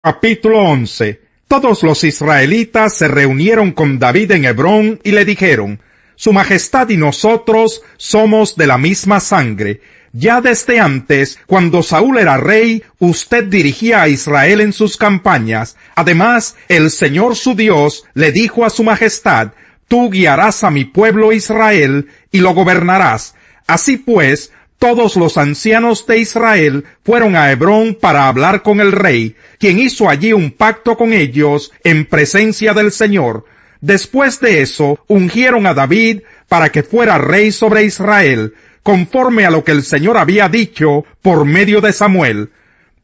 Capítulo 11. Todos los israelitas se reunieron con David en Hebrón y le dijeron: Su Majestad y nosotros somos de la misma sangre. Ya desde antes, cuando Saúl era rey, usted dirigía a Israel en sus campañas. Además, el Señor su Dios le dijo a su Majestad: Tú guiarás a mi pueblo Israel y lo gobernarás. Así pues, todos los ancianos de Israel fueron a Hebrón para hablar con el rey, quien hizo allí un pacto con ellos en presencia del Señor. Después de eso, ungieron a David para que fuera rey sobre Israel, conforme a lo que el Señor había dicho por medio de Samuel.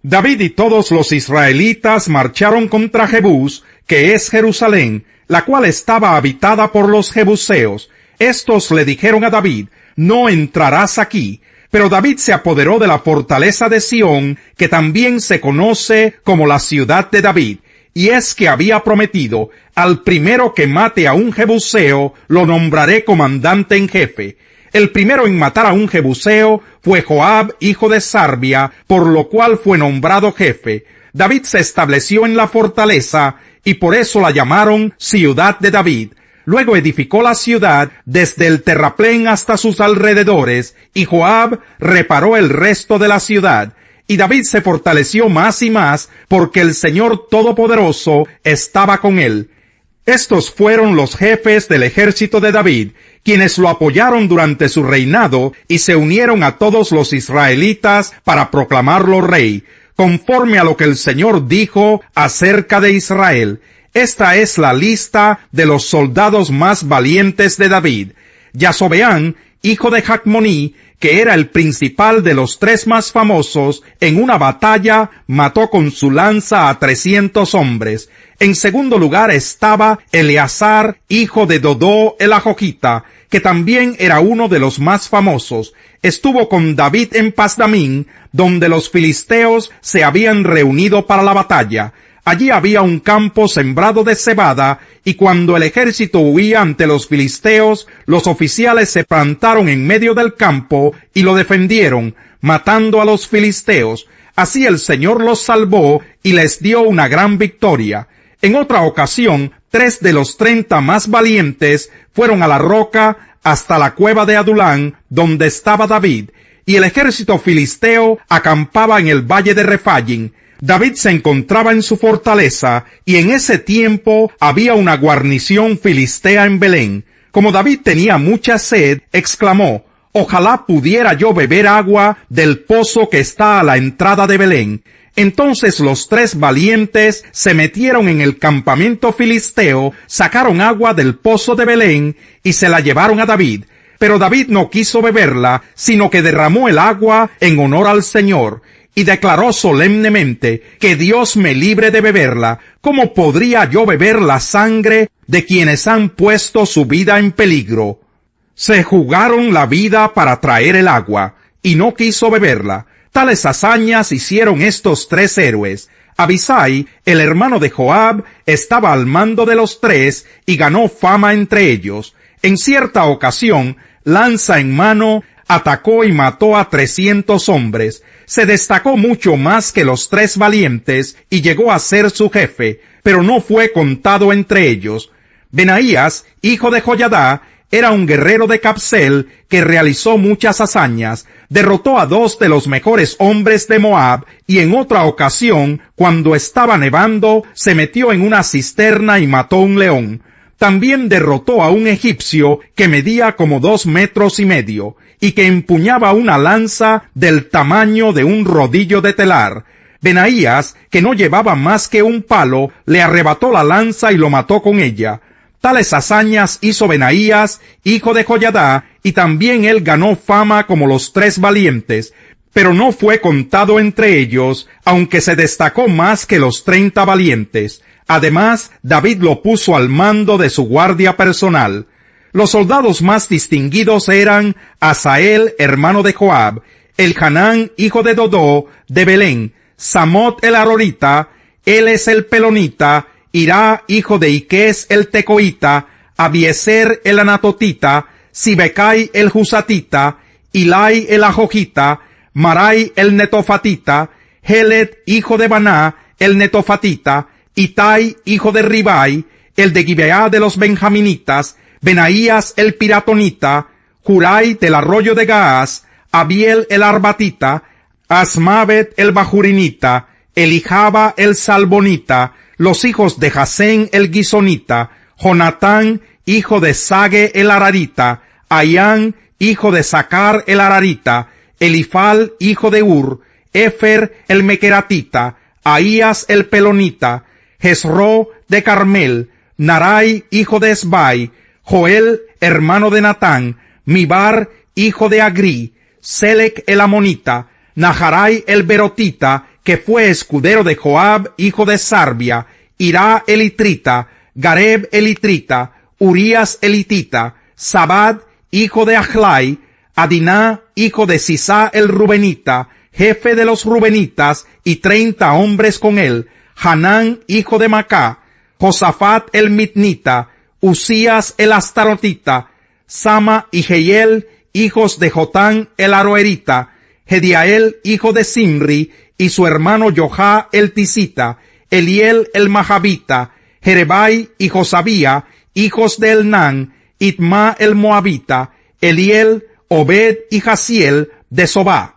David y todos los israelitas marcharon contra Jebús, que es Jerusalén, la cual estaba habitada por los jebuseos. Estos le dijeron a David: No entrarás aquí. Pero David se apoderó de la fortaleza de Sión, que también se conoce como la ciudad de David, y es que había prometido: al primero que mate a un jebuseo, lo nombraré comandante en jefe. El primero en matar a un jebuseo fue Joab, hijo de Sarbia, por lo cual fue nombrado jefe. David se estableció en la fortaleza, y por eso la llamaron Ciudad de David. Luego edificó la ciudad desde el terraplén hasta sus alrededores, y Joab reparó el resto de la ciudad. Y David se fortaleció más y más, porque el Señor Todopoderoso estaba con él. Estos fueron los jefes del ejército de David, quienes lo apoyaron durante su reinado, y se unieron a todos los israelitas para proclamarlo rey, conforme a lo que el Señor dijo acerca de Israel. Esta es la lista de los soldados más valientes de David. Yasobeán, hijo de Jacmoní, que era el principal de los tres más famosos, en una batalla mató con su lanza a 300 hombres. En segundo lugar estaba Eleazar, hijo de Dodó el Ajojita, que también era uno de los más famosos. Estuvo con David en Pasdamín, donde los filisteos se habían reunido para la batalla. Allí había un campo sembrado de cebada, y cuando el ejército huía ante los filisteos, los oficiales se plantaron en medio del campo y lo defendieron, matando a los filisteos. Así el Señor los salvó y les dio una gran victoria. En otra ocasión, 3 de los 30 más valientes fueron a la roca hasta la cueva de Adulán, donde estaba David, y el ejército filisteo acampaba en el valle de Refaim. David se encontraba en su fortaleza, y en ese tiempo había una guarnición filistea en Belén. Como David tenía mucha sed, exclamó: Ojalá pudiera yo beber agua del pozo que está a la entrada de Belén. Entonces los 3 valientes se metieron en el campamento filisteo, sacaron agua del pozo de Belén y se la llevaron a David. Pero David no quiso beberla, sino que derramó el agua en honor al Señor, y declaró solemnemente: que Dios me libre de beberla. ¿Cómo podría yo beber la sangre de quienes han puesto su vida en peligro? Se jugaron la vida para traer el agua, y no quiso beberla. Tales hazañas hicieron estos 3 héroes. Abisai, el hermano de Joab, estaba al mando de los 3 y ganó fama entre ellos. En cierta ocasión, lanza en mano, atacó y mató a 300 hombres. Se destacó mucho más que los 3 valientes y llegó a ser su jefe, pero no fue contado entre ellos. Benaías, hijo de Joyadá, era un guerrero de Capsel que realizó muchas hazañas. Derrotó a 2 de los mejores hombres de Moab, y en otra ocasión, cuando estaba nevando, se metió en una cisterna y mató un león. También derrotó a un egipcio que medía como 2,5 metros, y que empuñaba una lanza del tamaño de un rodillo de telar. Benaías, que no llevaba más que un palo, le arrebató la lanza y lo mató con ella. Tales hazañas hizo Benaías, hijo de Joyadá, y también él ganó fama como los 3 valientes, pero no fue contado entre ellos, aunque se destacó más que los 30 valientes. Además, David lo puso al mando de su guardia personal. Los soldados más distinguidos eran Asael, hermano de Joab, Elhanán, hijo de Dodó, de Belén, Samot el Arorita, él es el Pelonita, Irá, hijo de Iques el Tecoita, Abieser el Anatotita, Sibecai el Husatita, Ilai el Ajojita, Marai el Netofatita, Heled, hijo de Baná, el netofatita, Itai, hijo de Ribai, el de Gibeá de los benjaminitas, Benaías el piratonita, Jurai del arroyo de Gaás, Abiel el arbatita, Asmavet el bajurinita, Elijaba el salbonita, los hijos de Jasén el guisonita, Jonatán, hijo de Sage el ararita, Ayán, hijo de Sacar el ararita, Elifal, hijo de Ur, Efer el mequeratita, Ahías el pelonita, Jezro de Carmel, Narai, hijo de Esbai, Joel, hermano de Natán, Mibar, hijo de Agri, Selec el amonita, Naharai el berotita, que fue escudero de Joab, hijo de Sarbia, Irá el itrita, Gareb el itrita, Urías el hitita, Sabad, hijo de Ajlai, Adiná, hijo de Sisá el rubenita, jefe de los rubenitas, y 30 hombres con él, Hanán, hijo de Macá, Josafat el mitnita, Usías el astarotita, Sama y Jehiel, hijos de Jotán el aroerita, Gediael, hijo de Simri, y su hermano Johá el tisita, Eliel el mahabita, Jerebai y Josabía, hijos de Elnán, Itma el moabita, Eliel, Obed y Jaziel de Sobá.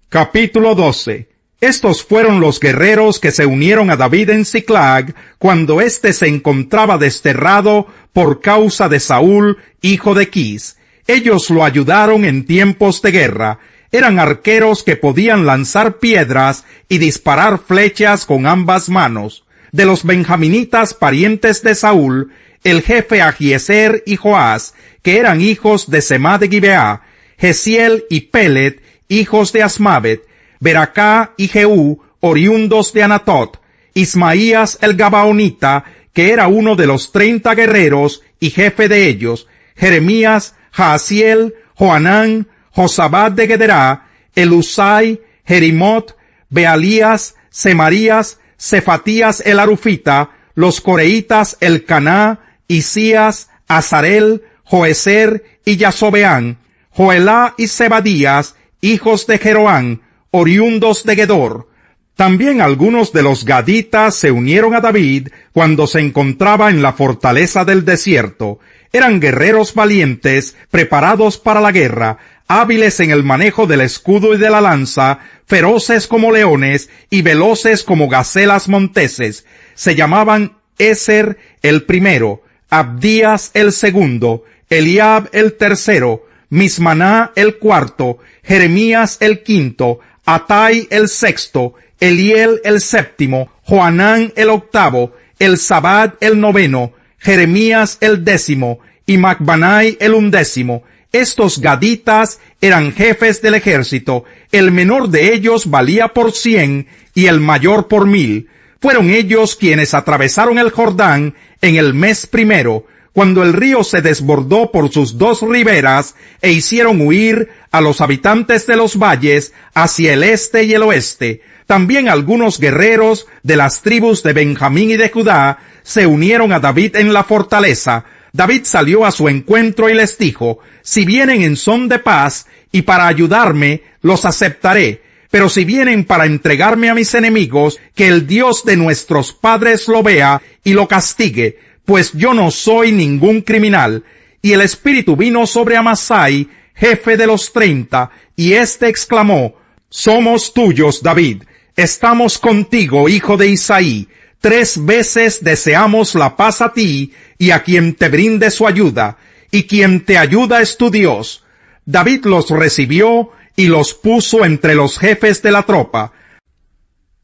Capítulo 12. Estos fueron los guerreros que se unieron a David en Siclag, cuando éste se encontraba desterrado por causa de Saúl, hijo de Quis. Ellos lo ayudaron en tiempos de guerra. Eran arqueros que podían lanzar piedras y disparar flechas con ambas manos. De los benjaminitas parientes de Saúl, el jefe Ahiezer y Joás, que eran hijos de Semá de Gibeá, Jesiel y Pelet, hijos de Asmavet, Beracá y Jehú, oriundos de Anatot, Ismaías el Gabaonita, que era uno de los 30 guerreros y jefe de ellos, Jeremías, Jaasiel, Joanán, Josabad de Gederá, Elusai, Jerimot, Bealías, Semarías, Cefatías el Arufita, los coreitas Elcaná, Isías, Azarel, Joezer y Yasobeán, Joelá y Zebadías, hijos de Jeroán, oriundos de Gedor. También algunos de los gaditas se unieron a David cuando se encontraba en la fortaleza del desierto. Eran guerreros valientes, preparados para la guerra, hábiles en el manejo del escudo y de la lanza, feroces como leones y veloces como gacelas monteses. Se llamaban Eser el primero, Abdías el segundo, Eliab el tercero, Mismaná el cuarto, Jeremías el quinto, Atai el sexto, Eliel el séptimo, Joanán el octavo, Elzabad el noveno, Jeremías el décimo, y Macbanai el undécimo. Estos gaditas eran jefes del ejército. El menor de ellos valía por 100 y el mayor por 1000. Fueron ellos quienes atravesaron el Jordán en el mes primero, cuando el río se desbordó por sus 2 riberas, e hicieron huir a los habitantes de los valles hacia el este y el oeste. También algunos guerreros de las tribus de Benjamín y de Judá se unieron a David en la fortaleza. David salió a su encuentro y les dijo: si vienen en son de paz y para ayudarme, los aceptaré. Pero si vienen para entregarme a mis enemigos, que el Dios de nuestros padres lo vea y lo castigue, pues yo no soy ningún criminal. Y el Espíritu vino sobre Amasai, jefe de los 30, y éste exclamó: somos tuyos, David, estamos contigo, hijo de Isaí. 3 veces deseamos la paz a ti y a quien te brinde su ayuda, y quien te ayuda es tu Dios. David los recibió y los puso entre los jefes de la tropa.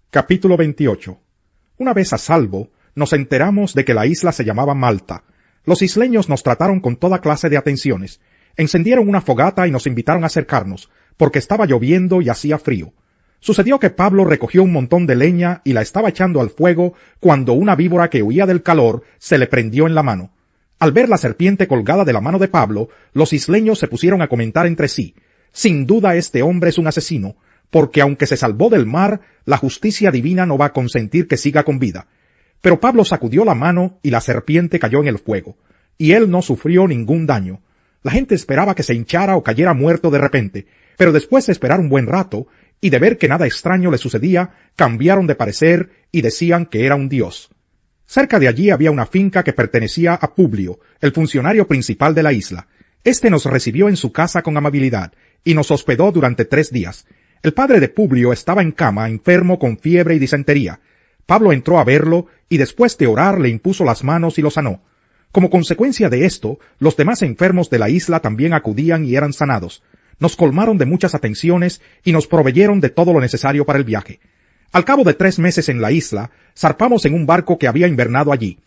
Capítulo 28. Una vez a salvo, nos enteramos de que la isla se llamaba Malta. Los isleños nos trataron con toda clase de atenciones. Encendieron una fogata y nos invitaron a acercarnos, porque estaba lloviendo y hacía frío. Sucedió que Pablo recogió un montón de leña y la estaba echando al fuego cuando una víbora que huía del calor se le prendió en la mano. Al ver la serpiente colgada de la mano de Pablo, los isleños se pusieron a comentar entre sí: sin duda este hombre es un asesino, porque aunque se salvó del mar, la justicia divina no va a consentir que siga con vida. Pero Pablo sacudió la mano y la serpiente cayó en el fuego, y él no sufrió ningún daño. La gente esperaba que se hinchara o cayera muerto de repente, pero después de esperar un buen rato, y de ver que nada extraño le sucedía, cambiaron de parecer y decían que era un dios. Cerca de allí había una finca que pertenecía a Publio, el funcionario principal de la isla. Este nos recibió en su casa con amabilidad y nos hospedó durante 3 días. El padre de Publio estaba en cama, enfermo con fiebre y disentería. Pablo entró a verlo y después de orar le impuso las manos y lo sanó. Como consecuencia de esto, los demás enfermos de la isla también acudían y eran sanados. Nos colmaron de muchas atenciones y nos proveyeron de todo lo necesario para el viaje. Al cabo de 3 meses en la isla, zarpamos en un barco que había invernado allí.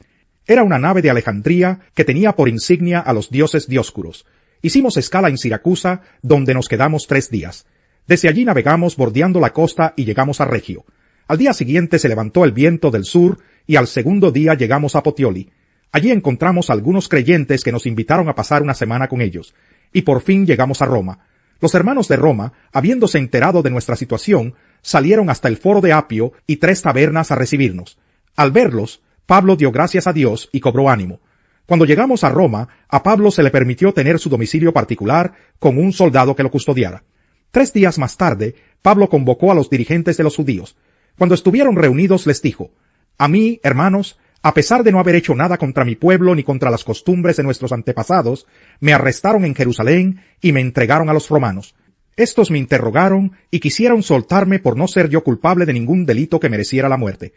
Era una nave de Alejandría que tenía por insignia a los dioses Dioscuros. Hicimos escala en Siracusa, donde nos quedamos 3 días. Desde allí navegamos bordeando la costa y llegamos a Regio. Al día siguiente se levantó el viento del sur y al segundo día llegamos a Potioli. Allí encontramos algunos creyentes que nos invitaron a pasar una semana con ellos. Y por fin llegamos a Roma. Los hermanos de Roma, habiéndose enterado de nuestra situación, salieron hasta el foro de Apio y 3 tabernas a recibirnos. Al verlos, Pablo dio gracias a Dios y cobró ánimo. Cuando llegamos a Roma, a Pablo se le permitió tener su domicilio particular con un soldado que lo custodiara. 3 días más tarde, Pablo convocó a los dirigentes de los judíos. Cuando estuvieron reunidos les dijo: «A mí, hermanos, a pesar de no haber hecho nada contra mi pueblo ni contra las costumbres de nuestros antepasados, me arrestaron en Jerusalén y me entregaron a los romanos. Estos me interrogaron y quisieron soltarme por no ser yo culpable de ningún delito que mereciera la muerte.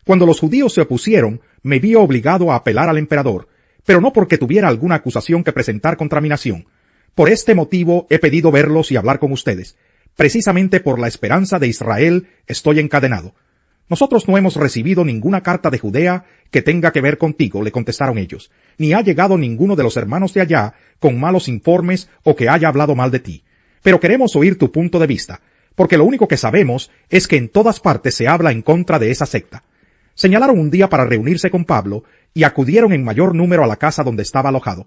Cuando los judíos se opusieron, me vi obligado a apelar al emperador, pero no porque tuviera alguna acusación que presentar contra mi nación. Por este motivo he pedido verlos y hablar con ustedes. Precisamente por la esperanza de Israel estoy encadenado». «Nosotros no hemos recibido ninguna carta de Judea que tenga que ver contigo», le contestaron ellos, «ni ha llegado ninguno de los hermanos de allá con malos informes o que haya hablado mal de ti. Pero queremos oír tu punto de vista, porque lo único que sabemos es que en todas partes se habla en contra de esa secta». Señalaron un día para reunirse con Pablo y acudieron en mayor número a la casa donde estaba alojado.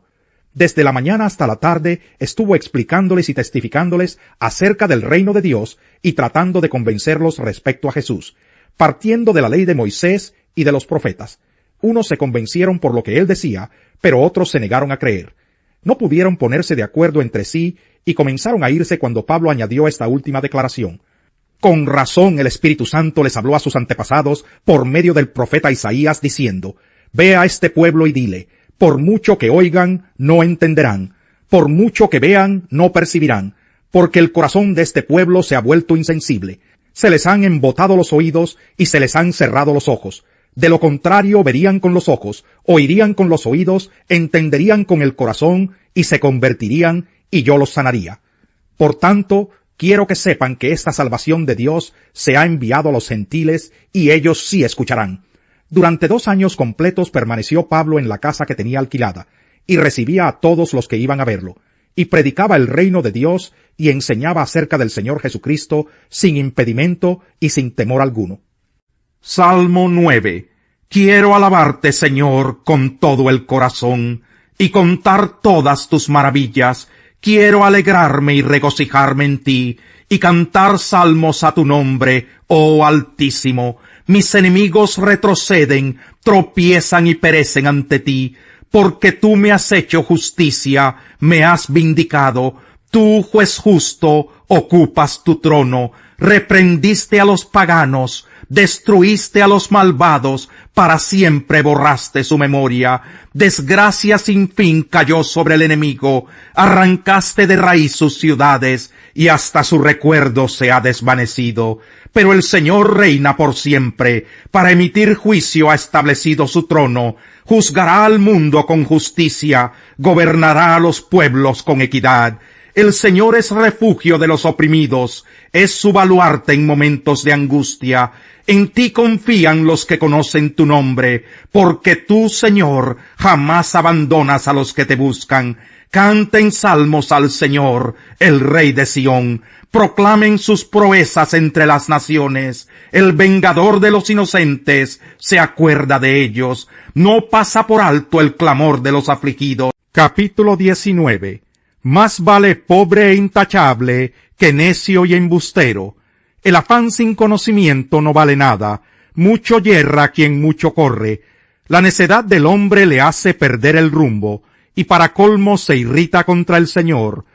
Desde la mañana hasta la tarde estuvo explicándoles y testificándoles acerca del reino de Dios y tratando de convencerlos respecto a Jesús, partiendo de la ley de Moisés y de los profetas. Unos se convencieron por lo que él decía, pero otros se negaron a creer. No pudieron ponerse de acuerdo entre sí y comenzaron a irse cuando Pablo añadió esta última declaración: «Con razón el Espíritu Santo les habló a sus antepasados por medio del profeta Isaías diciendo: Ve a este pueblo y dile, por mucho que oigan, no entenderán, por mucho que vean, no percibirán, porque el corazón de este pueblo se ha vuelto insensible. Se les han embotado los oídos y se les han cerrado los ojos. De lo contrario verían con los ojos, oirían con los oídos, entenderían con el corazón y se convertirían y yo los sanaría. Por tanto, quiero que sepan que esta salvación de Dios se ha enviado a los gentiles y ellos sí escucharán». Durante 2 años completos permaneció Pablo en la casa que tenía alquilada y recibía a todos los que iban a verlo, y predicaba el reino de Dios y enseñaba acerca del Señor Jesucristo sin impedimento y sin temor alguno. Salmo 9. Quiero alabarte, Señor, con todo el corazón, y contar todas tus maravillas. Quiero alegrarme y regocijarme en ti, y cantar salmos a tu nombre, oh Altísimo. Mis enemigos retroceden, tropiezan y perecen ante ti, porque tú me has hecho justicia, me has vindicado. Tú, juez justo, ocupas tu trono, reprendiste a los paganos, destruiste a los malvados, para siempre borraste su memoria. Desgracia sin fin cayó sobre el enemigo, arrancaste de raíz sus ciudades, y hasta su recuerdo se ha desvanecido. Pero el Señor reina por siempre, para emitir juicio ha establecido su trono, juzgará al mundo con justicia, gobernará a los pueblos con equidad. El Señor es refugio de los oprimidos, es su baluarte en momentos de angustia. En ti confían los que conocen tu nombre, porque tú, Señor, jamás abandonas a los que te buscan. Canten salmos al Señor, el Rey de Sión. Proclamen sus proezas entre las naciones. El vengador de los inocentes se acuerda de ellos. No pasa por alto el clamor de los afligidos. Capítulo 19. Más vale pobre e intachable que necio y embustero. El afán sin conocimiento no vale nada. Mucho yerra quien mucho corre. La necedad del hombre le hace perder el rumbo, y para colmo se irrita contra el Señor.